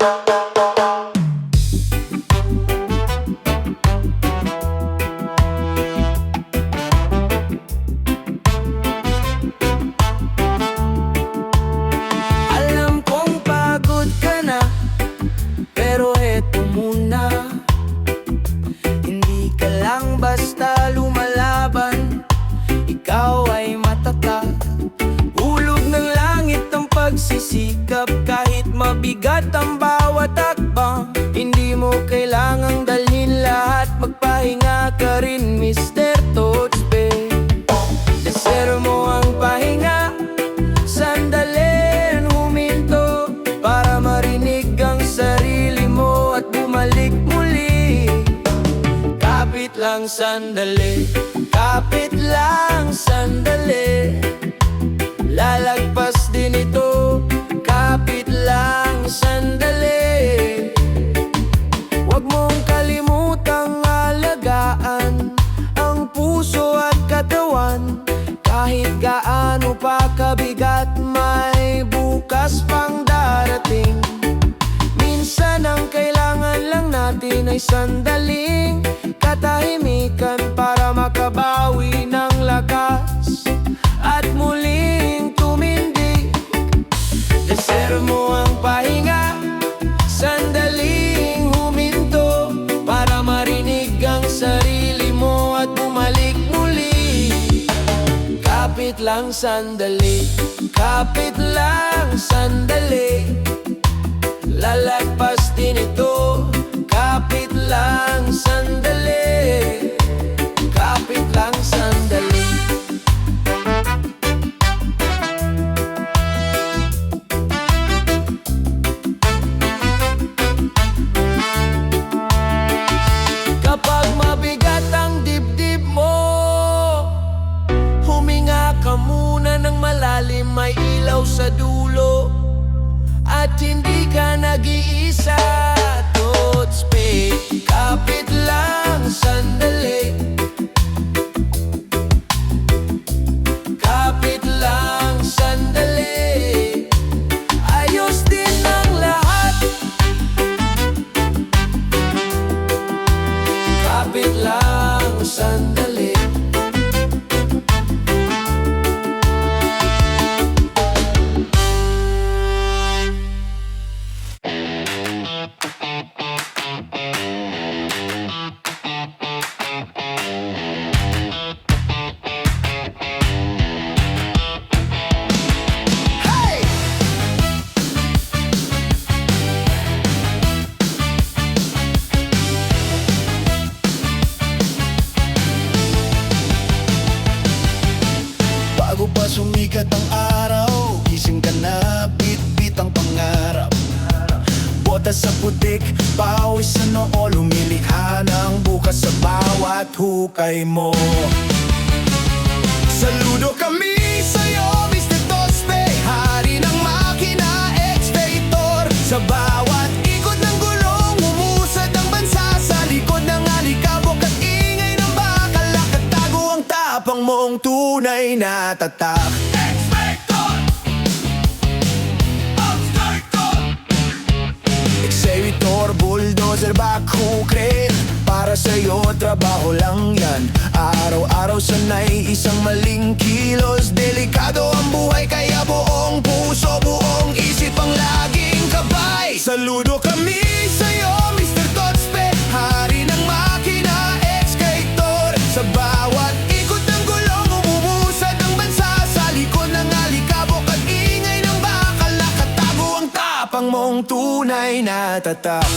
Alam kong pagod ka na, pero eto muna. Hindi ka lang basta lumalaban, ikaw ay matatag. Hulog ng langit ang pagsisikap, kahit mabigat ang bawat hakbang. Hindi mo kailangang dalhin lahat, magpahinga ka rin, Mr. Totspe. Desero mo ang pahinga, sandali huminto, para marinig ang sarili mo at bumalik muli. Kapit lang sandali, kapit lang sandali, lalagpas din ito. Kapit lang sandali, huwag mong kalimutang alagaan ang puso at katawan. Kahit gaano pa kabigat, may bukas pang darating. Minsan ang kailangan lang natin ay sandaling katahimikan, para makabawi ng lakas at muling tumindig. Desero mo ang pahinga, sandaling huminto, para marinig ang sarili mo at bumalik muli. Kapit lang sandali, kapit lang sandali, lalagpas din ito. Kapit lang sandali, kapit lang sandali. Kapag mabigat ang dibdib mo, huminga ka muna ng malalim, may ilaw sa dulo, at hindi ka nag-iisa. Totspe, kapit lang sandali, kapit lang sandali, ayos din ang lahat. Kapit lang sandali. Bago pa sumikat ang araw, gising ka na, bit-bit ang pangarap. Botas sa putik, pawis sa noo, lumilikha ng bukas sa bawat hukay mo. Saludo kami sa'yo, Mr. Totspe, hari ng makina, excavator. Sa bawat ikot ng gulong, umusad ang bansa sa likod ng alikabok at ingay ng bakal. Nakatago ang tapang mong tunay na tatak. Excavator! Obstacle! Excavator, bulldozer, backhoe crane, para sa'yo trabaho lang yan. Araw-araw sanay, isang maling kilos. Delikado ang buhay, kaya buong puso, buong isip ang laging kabay. Saludo kami sa'yo, Mr. Totspe, hari ng makina, excavator. Sa bawat ikot ng gulong, umumusad ang bansa sa likod ng alikabok at ingay ng bakal. Nakatago ang tapang mong tunay na tatak.